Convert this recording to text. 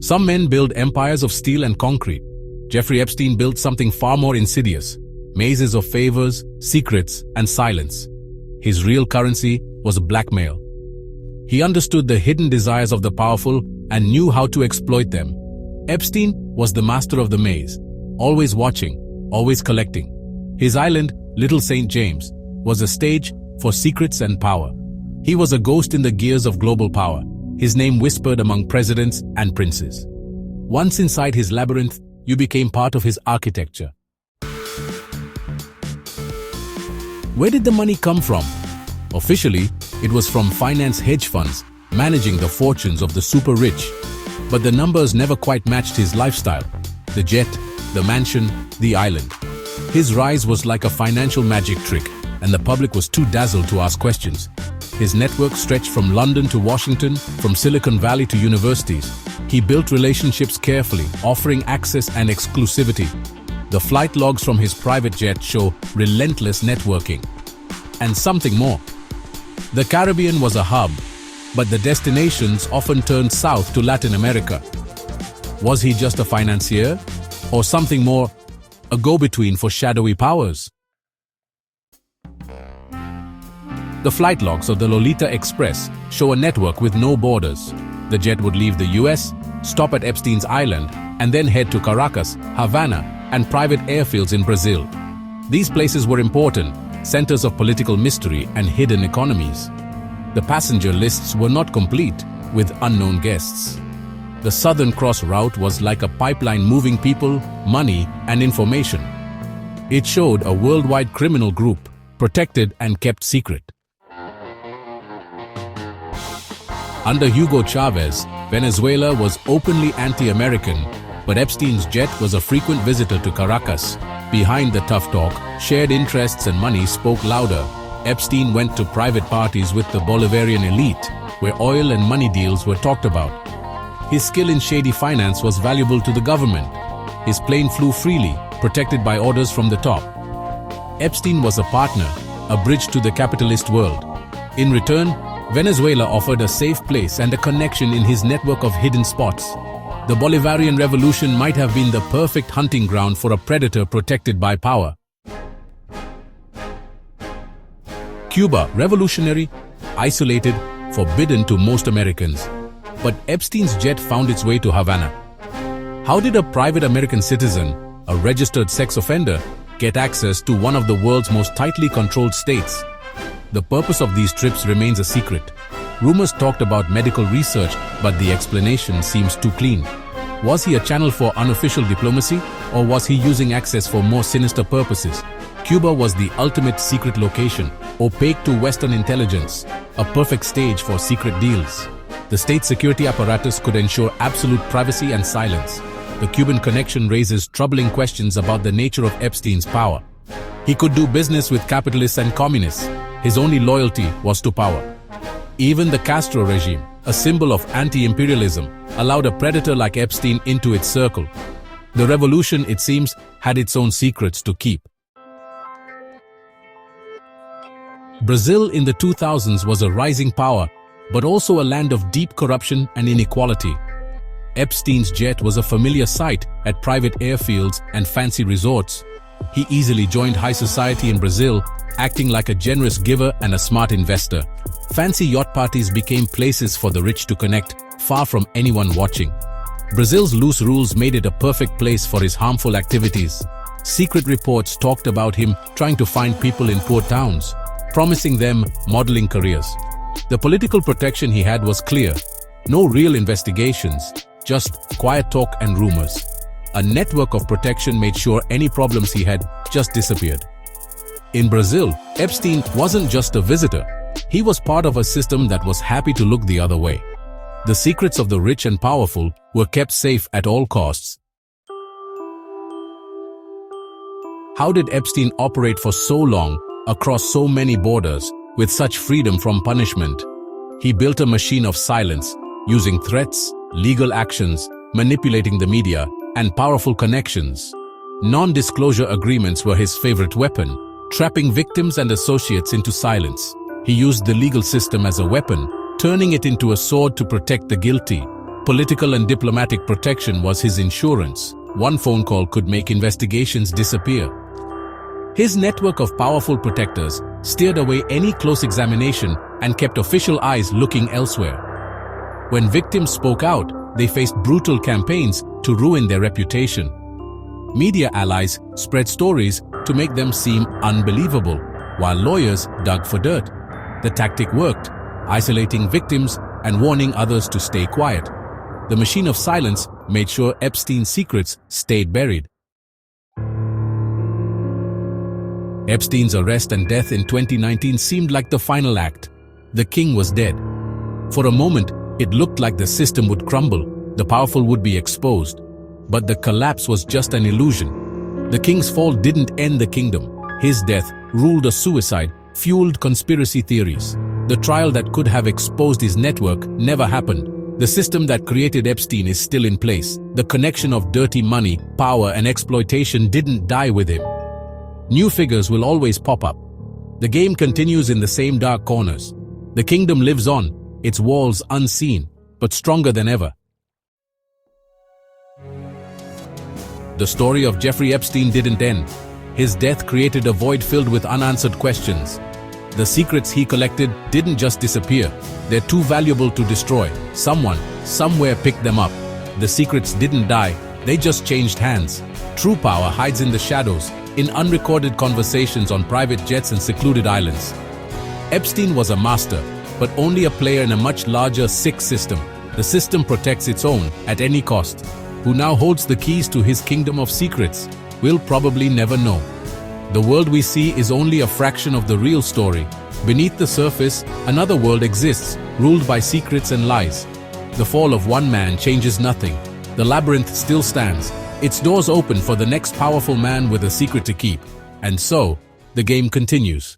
Some men build empires of steel and concrete. Jeffrey Epstein built something far more insidious: mazes of favors, secrets, and silence. His real currency was blackmail. He understood the hidden desires of the powerful and knew how to exploit them. Epstein was the master of the maze, always watching, always collecting. His island, Little St. James, was a stage for secrets and power. He was a ghost in the gears of global power, his name whispered among presidents and princes. Once inside his labyrinth, you became part of his architecture. Where did the money come from? Officially, it was from finance hedge funds, managing the fortunes of the super rich. But the numbers never quite matched his lifestyle. The jet, the mansion, the island. His rise was like a financial magic trick, and the public was too dazzled to ask questions. His network stretched from London to Washington, from Silicon Valley to universities. He built relationships carefully, offering access and exclusivity. The flight logs from his private jet show relentless networking. And something more. The Caribbean was a hub, but the destinations often turned south to Latin America. Was he just a financier, or something more, a go-between for shadowy powers? The flight logs of the Lolita Express show a network with no borders. The jet would leave the US, stop at Epstein's island, and then head to Caracas, Havana, and private airfields in Brazil. These places were important, centers of political mystery and hidden economies. The passenger lists were not complete with unknown guests. The Southern Cross route was like a pipeline moving people, money, and information. It showed a worldwide criminal group, protected and kept secret. Under Hugo Chavez, Venezuela was openly anti-American, but Epstein's jet was a frequent visitor to Caracas. Behind the tough talk, shared interests and money spoke louder. Epstein went to private parties with the Bolivarian elite, where oil and money deals were talked about. His skill in shady finance was valuable to the government. His plane flew freely, protected by orders from the top. Epstein was a partner, a bridge to the capitalist world. In return, Venezuela offered a safe place and a connection in his network of hidden spots. The Bolivarian Revolution might have been the perfect hunting ground for a predator protected by power. Cuba, revolutionary, isolated, forbidden to most Americans. But Epstein's jet found its way to Havana. How did a private American citizen, a registered sex offender, get access to one of the world's most tightly controlled states? The purpose of these trips remains a secret. Rumors talked about medical research, but the explanation seems too clean. Was he a channel for unofficial diplomacy, or was he using access for more sinister purposes? Cuba was the ultimate secret location, opaque to Western intelligence, a perfect stage for secret deals. The state security apparatus could ensure absolute privacy and silence. The Cuban connection raises troubling questions about the nature of Epstein's power. He could do business with capitalists and communists. His only loyalty was to power. Even the Castro regime, a symbol of anti-imperialism, allowed a predator like Epstein into its circle. The revolution, it seems, had its own secrets to keep. Brazil in the 2000s was a rising power, but also a land of deep corruption and inequality. Epstein's jet was a familiar sight at private airfields and fancy resorts. He easily joined high society in Brazil, acting like a generous giver and a smart investor. Fancy yacht parties became places for the rich to connect, far from anyone watching. Brazil's loose rules made it a perfect place for his harmful activities. Secret reports talked about him trying to find people in poor towns, promising them modeling careers. The political protection he had was clear. No real investigations, just quiet talk and rumors. A network of protection made sure any problems he had just disappeared. In Brazil, Epstein wasn't just a visitor. He was part of a system that was happy to look the other way. The secrets of the rich and powerful were kept safe at all costs. How did Epstein operate for so long, across so many borders, with such freedom from punishment? He built a machine of silence, using threats, legal actions, manipulating the media, and powerful connections. Non-disclosure agreements were his favorite weapon, trapping victims and associates into silence. He used the legal system as a weapon, turning it into a sword to protect the guilty. Political and diplomatic protection was his insurance. One phone call could make investigations disappear. His network of powerful protectors steered away any close examination and kept official eyes looking elsewhere. When victims spoke out, they faced brutal campaigns to ruin their reputation. Media allies spread stories to make them seem unbelievable, while lawyers dug for dirt. The tactic worked, isolating victims and warning others to stay quiet. The machine of silence made sure Epstein's secrets stayed buried. Epstein's arrest and death in 2019 seemed like the final act. The king was dead. For a moment, it looked like the system would crumble, the powerful would be exposed. But the collapse was just an illusion. The king's fall didn't end the kingdom. His death ruled a suicide, fueled conspiracy theories. The trial that could have exposed his network never happened. The system that created Epstein is still in place. The connection of dirty money, power, and exploitation didn't die with him. New figures will always pop up. The game continues in the same dark corners. The kingdom lives on, its walls unseen, but stronger than ever. The story of Jeffrey Epstein didn't end. His death created a void filled with unanswered questions. The secrets he collected didn't just disappear. They're too valuable to destroy. Someone, somewhere picked them up. The secrets didn't die, they just changed hands. True power hides in the shadows, in unrecorded conversations on private jets and secluded islands. Epstein was a master, but only a player in a much larger, sick system. The system protects its own at any cost. Who now holds the keys to his kingdom of secrets? We'll probably never know. The world we see is only a fraction of the real story. Beneath the surface, another world exists, ruled by secrets and lies. The fall of one man changes nothing. The labyrinth still stands, its doors open for the next powerful man with a secret to keep. And so, the game continues.